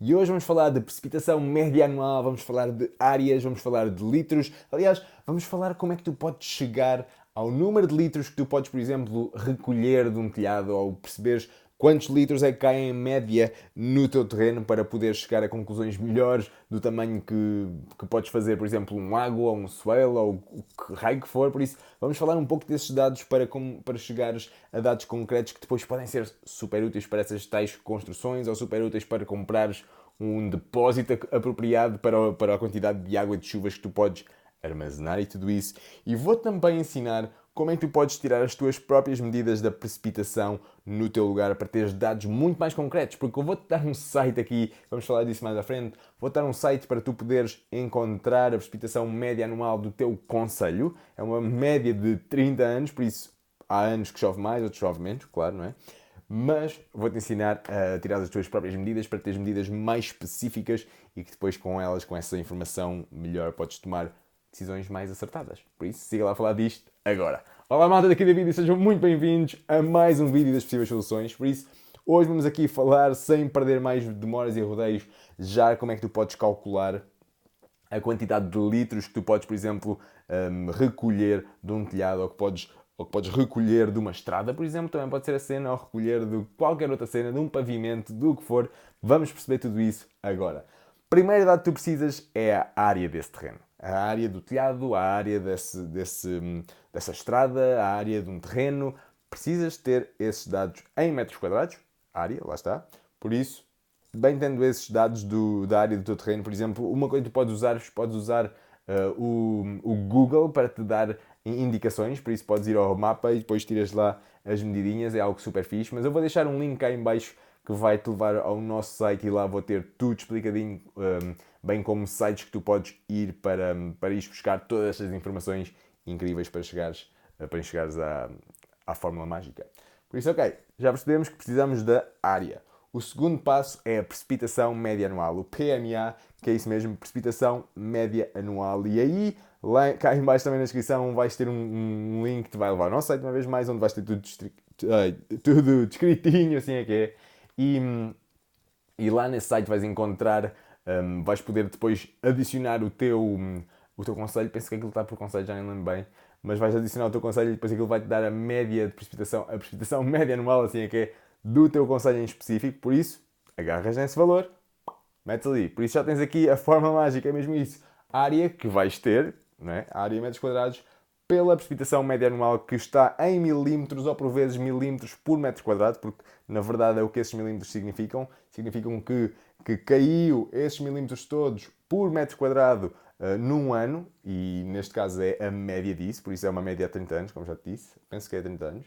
E hoje vamos falar de precipitação média anual, vamos falar de áreas, vamos falar de litros. Aliás, vamos falar como é que tu podes chegar ao número de litros que tu podes, por exemplo, recolher de um telhado ou perceberes quantos litros é que caem em média no teu terreno para poder chegar a conclusões melhores do tamanho que podes fazer, por exemplo, um lago ou um swale ou o que raio que for. Por isso, vamos falar um pouco desses dados para chegares a dados concretos que depois podem ser super úteis para essas tais construções ou super úteis para comprares um depósito apropriado para a quantidade de água e de chuvas que tu podes armazenar e tudo isso. E vou também ensinar como é que tu podes tirar as tuas próprias medidas da precipitação no teu lugar para teres dados muito mais concretos, porque eu vou-te dar um site aqui, vamos falar disso mais à frente, vou-te dar um site para tu poderes encontrar a precipitação média anual do teu concelho, é uma média de 30 anos, por isso há anos que chove mais, outros chove menos, claro, não é? Mas vou-te ensinar a tirar as tuas próprias medidas para teres medidas mais específicas e que depois com elas, com essa informação melhor, podes tomar decisões mais acertadas. Por isso, siga lá a falar disto agora. Olá malta daqui da vídeo, sejam muito bem-vindos a mais um vídeo das possíveis soluções. Por isso, hoje vamos aqui falar, sem perder mais demoras e rodeios, já como é que tu podes calcular a quantidade de litros que tu podes, por exemplo, recolher de um telhado ou que podes recolher de uma estrada, por exemplo, também pode ser a cena, ou recolher de qualquer outra cena, de um pavimento, do que for. Vamos perceber tudo isso agora. Primeiro dado que tu precisas é a área desse terreno. A área do telhado, a área dessa estrada, a área de um terreno. Precisas ter esses dados em metros quadrados, área, lá está. Por isso, bem tendo esses dados da área do teu terreno, por exemplo, uma coisa que tu podes usar o Google para te dar indicações, por isso podes ir ao mapa e depois tiras lá as medidinhas, é algo super fixe, mas eu vou deixar um link cá em baixo que vai te levar ao nosso site e lá vou ter tudo explicadinho, bem como sites que tu podes ir para ir buscar todas estas informações incríveis para chegares à fórmula mágica. Por isso, ok, já percebemos que precisamos da área. O segundo passo é a precipitação média anual, o PMA, que é isso mesmo, precipitação média anual. E aí, lá, cá em baixo também na descrição, vais ter um link que te vai levar ao nosso site uma vez mais, onde vais ter tudo descritinho, assim é que é. E lá nesse site vais encontrar, vais poder depois adicionar o teu conselho, penso que aquilo está por conselho, já nem lembro bem, mas vais adicionar o teu conselho e depois aquilo vai-te dar a média de precipitação, a precipitação média anual, assim é que é, do teu conselho em específico, por isso, agarras nesse valor, metes ali. Por isso já tens aqui a forma mágica, é mesmo isso. A área que vais ter, não é? A área em metros quadrados, pela precipitação média anual que está em milímetros ou por vezes milímetros por metro quadrado, porque na verdade é o que esses milímetros significam. Significam que caiu esses milímetros todos por metro quadrado num ano, e neste caso é a média disso, por isso é uma média a 30 anos, como já te disse, penso que é 30 anos.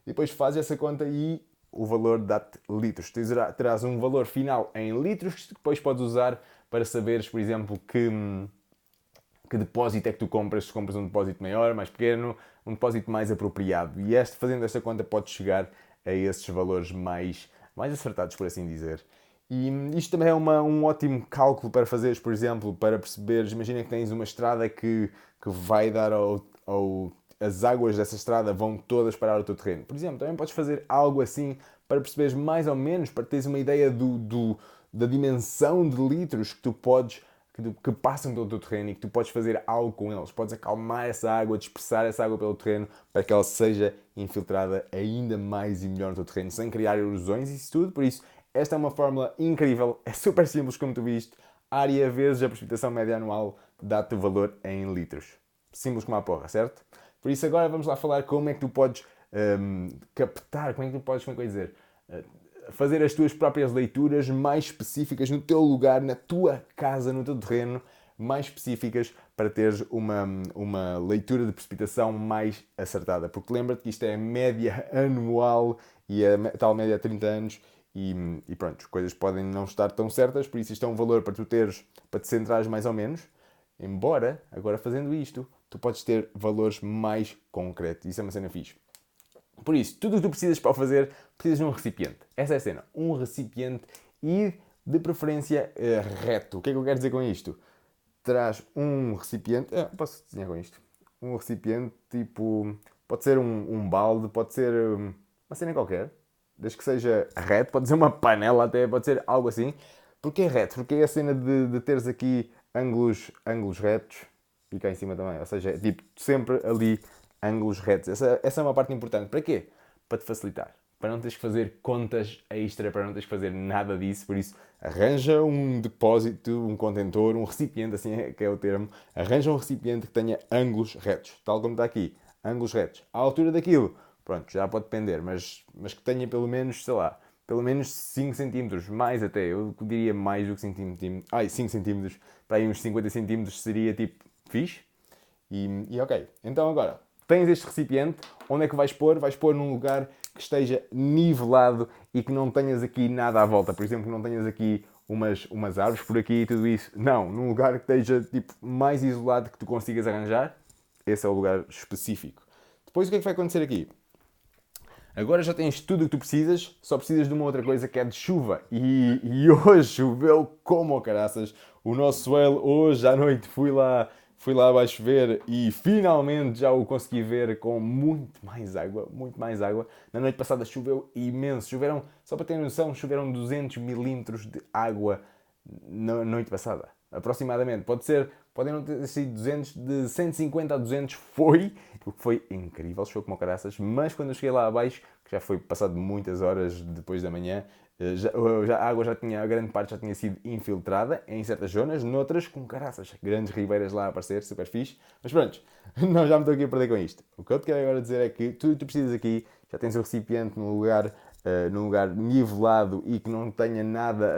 E depois fazes essa conta e o valor dá-te litros. Terás um valor final em litros que depois podes usar para saberes, por exemplo, que depósito é que tu compras, se compras um depósito maior, mais pequeno, um depósito mais apropriado. E fazendo esta conta podes chegar a esses valores mais acertados, por assim dizer. E isto também é um ótimo cálculo para fazeres, por exemplo, para perceberes, imagina que tens uma estrada que vai dar as águas dessa estrada vão todas parar ao teu terreno. Por exemplo, também podes fazer algo assim para perceberes mais ou menos, para teres uma ideia da dimensão de litros que tu podes que passam pelo teu terreno e que tu podes fazer algo com eles. Podes acalmar essa água, dispersar essa água pelo terreno para que ela seja infiltrada ainda mais e melhor no teu terreno, sem criar erosões e isso tudo. Por isso, esta é uma fórmula incrível, é super simples como tu viste. Área vezes a precipitação média anual dá-te o valor em litros. Simples como a porra, certo? Por isso agora vamos lá falar como é que tu podes captar, como é que tu podes, como é que eu ia dizer, fazer as tuas próprias leituras mais específicas no teu lugar, na tua casa, no teu terreno, mais específicas para teres uma leitura de precipitação mais acertada. Porque lembra-te que isto é a média anual e a tal média há 30 anos e pronto, as coisas podem não estar tão certas, por isso isto é um valor para tu teres, para te centrares mais ou menos. Embora, agora fazendo isto, tu podes ter valores mais concretos. Isso é uma cena fixe. Por isso, tudo o que tu precisas para o fazer, precisas de um recipiente. Essa é a cena. Um recipiente e, de preferência, reto. O que é que eu quero dizer com isto? Traz um recipiente... posso desenhar com isto? Um recipiente tipo... Pode ser um balde, pode ser uma cena qualquer. Desde que seja reto, pode ser uma panela até, pode ser algo assim. Porquê reto? Porque é a cena de teres aqui ângulos retos e cá em cima também. Ou seja, é tipo sempre ali ângulos retos. Essa é uma parte importante. Para quê? Para te facilitar. Para não teres que fazer contas extra, para não teres que fazer nada disso. Por isso, arranja um depósito, um contentor, um recipiente, assim é que é o termo. Arranja um recipiente que tenha ângulos retos. Tal como está aqui. Ângulos retos. À altura daquilo, pronto, já pode depender, mas que tenha pelo menos, sei lá, pelo menos 5 centímetros, mais até, eu diria mais do que 5 centímetros, 5 centímetros, para aí uns 50 centímetros seria tipo fixe. E ok, então agora, tens este recipiente, onde é que vais pôr? Vais pôr num lugar que esteja nivelado e que não tenhas aqui nada à volta. Por exemplo, que não tenhas aqui umas árvores por aqui e tudo isso. Não, num lugar que esteja tipo, mais isolado que tu consigas arranjar. Esse é o lugar específico. Depois o que é que vai acontecer aqui? Agora já tens tudo o que tu precisas, só precisas de uma outra coisa que é de chuva. E hoje choveu como o caraças. O nosso whale hoje à noite fui lá abaixo ver e finalmente já o consegui ver com muito mais água, muito mais água. Na noite passada choveu imenso. Choveram, só para ter noção, choveram 200 milímetros de água na noite passada. Aproximadamente. Podem não ter sido 200, de 150 a 200 foi, o que foi incrível, choveu como caraças, mas quando eu cheguei lá abaixo, que já foi passado muitas horas depois da manhã, a água a grande parte já tinha sido infiltrada em certas zonas, noutras com caraças, grandes ribeiras lá a aparecer, super fixe, mas pronto, não já me estou aqui a perder com isto. O que eu te quero agora dizer é que tudo o que tu precisas aqui, já tens o recipiente num lugar nivelado e que não tenha nada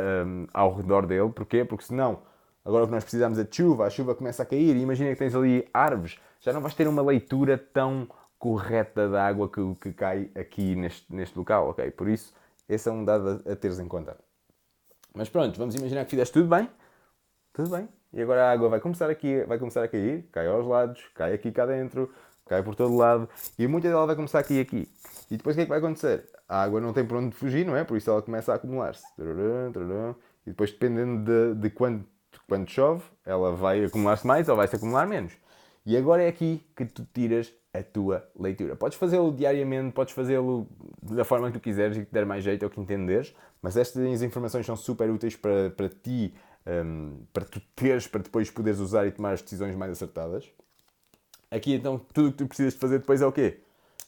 ao redor dele, porquê? Porque senão, agora o que nós precisamos é de chuva, a chuva começa a cair e imagina que tens ali árvores, já não vais ter uma leitura tão correta da água que cai aqui neste local, ok? Por isso, esse é um dado a teres em conta. Mas pronto, vamos imaginar que fizeste tudo bem. Tudo bem. E agora a água vai começar a cair, cai aos lados, cai aqui cá dentro, cai por todo lado. E muita dela vai começar aqui e aqui. E depois o que é que vai acontecer? A água não tem por onde fugir, não é? Por isso ela começa a acumular-se. E depois, dependendo de quando chove, ela vai acumular-se mais ou vai se acumular menos. E agora é aqui que tu tiras a tua leitura. Podes fazê-lo diariamente, podes fazê-lo da forma que tu quiseres e que te der mais jeito ou que entenderes, mas estas informações são super úteis para ti, para tu teres, para depois poderes usar e tomar as decisões mais acertadas. Aqui então, tudo o que tu precisas de fazer depois é o quê?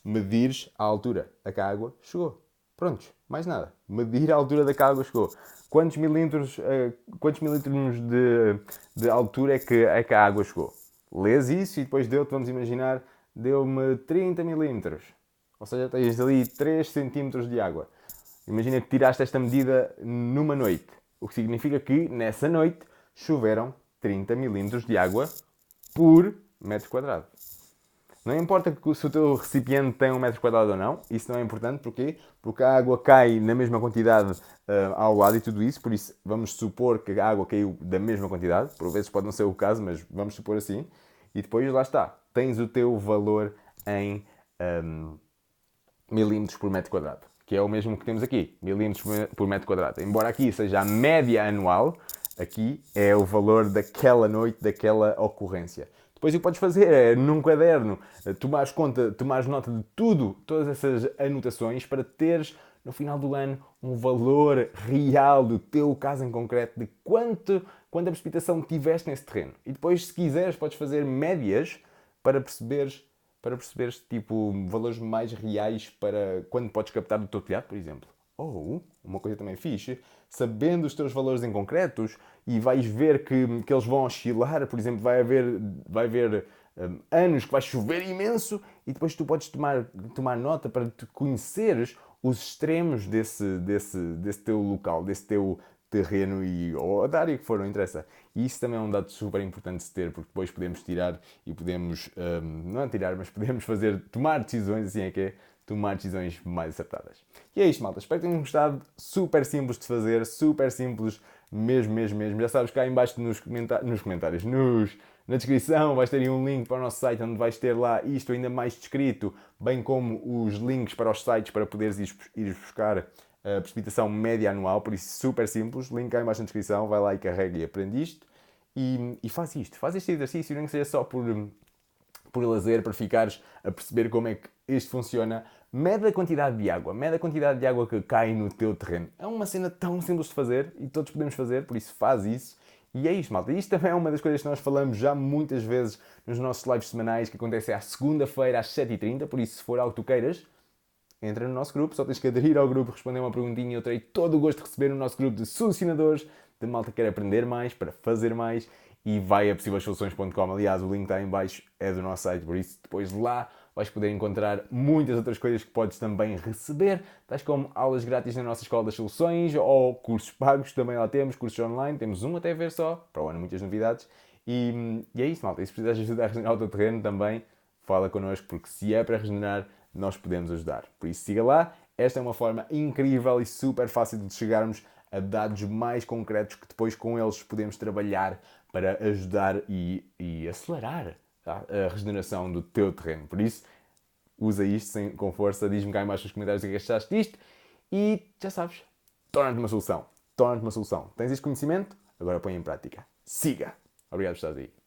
Medires a altura a que a água chegou. Prontos, mais nada. Medir a altura da que a água chegou. Quantos milímetros de altura é que a água chegou? Lês isso e depois vamos imaginar, deu-me 30 milímetros. Ou seja, tens ali 3 centímetros de água. Imagina que tiraste esta medida numa noite. O que significa que nessa noite choveram 30 milímetros de água por metro quadrado. Não importa se o teu recipiente tem 1 metro quadrado ou não, isso não é importante, porquê? Porque a água cai na mesma quantidade ao lado e tudo isso, por isso vamos supor que a água caiu da mesma quantidade, por vezes pode não ser o caso, mas vamos supor assim, e depois lá está, tens o teu valor em milímetros por metro quadrado, que é o mesmo que temos aqui, milímetros por metro quadrado. Embora aqui seja a média anual, aqui é o valor daquela noite, daquela ocorrência. Depois o que podes fazer é, num caderno, tomares nota de tudo, todas essas anotações, para teres, no final do ano, um valor real do teu caso em concreto, de quanta precipitação tiveste nesse terreno. E depois, se quiseres, podes fazer médias para perceberes tipo, valores mais reais para quando podes captar do teu telhado, por exemplo. Ou, uma coisa também fixe, sabendo os teus valores em concretos e vais ver que eles vão oscilar, por exemplo, vai haver anos que vai chover imenso e depois tu podes tomar nota para te conheceres os extremos desse teu local, desse teu terreno ou da área que for, não interessa. E isso também é um dado super importante de se ter, porque depois podemos tirar e podemos, não é tirar, mas podemos tomar decisões, assim é que é, tomar decisões mais acertadas. E é isto, malta. Espero que tenham gostado. Super simples de fazer, super simples mesmo, mesmo, mesmo. Já sabes, cá em baixo nos comentários, na descrição vais ter aí um link para o nosso site onde vais ter lá isto ainda mais descrito, bem como os links para os sites para poderes ir buscar a precipitação média anual, por isso super simples, link cá em baixo na descrição, vai lá e carrega e aprende isto e faz isto, faz este exercício, nem que seja só por lazer, para ficares a perceber como é que isto funciona, Mede a quantidade de água. Mede a quantidade de água que cai no teu terreno. É uma cena tão simples de fazer e todos podemos fazer, por isso faz isso. E é isto, malta. Isto também é uma das coisas que nós falamos já muitas vezes nos nossos lives semanais, que acontecem à segunda-feira às 7h30, por isso se for algo que tu queiras, entra no nosso grupo, só tens que aderir ao grupo, responder uma perguntinha e eu terei todo o gosto de receber no nosso grupo de solucionadores, de malta que quer aprender mais, para fazer mais, e vai a possíveissoluções.com. Aliás, o link está em baixo, é do nosso site, por isso depois lá vais poder encontrar muitas outras coisas que podes também receber, tais como aulas grátis na nossa Escola das Soluções, ou cursos pagos, também lá temos, cursos online, temos um até a ver só, para o ano muitas novidades, e é isso, malta. E se precisares de ajuda a regenerar o teu terreno também, fala connosco, porque se é para regenerar, nós podemos ajudar. Por isso, siga lá. Esta é uma forma incrível e super fácil de chegarmos a dados mais concretos que depois com eles podemos trabalhar para ajudar e acelerar a regeneração do teu terreno. Por isso, usa isto com força. Diz-me cá em baixo nos comentários o que achaste disto e já sabes, torna-te uma solução. Torna-te uma solução. Tens este conhecimento? Agora põe em prática. Siga! Obrigado por estares aí.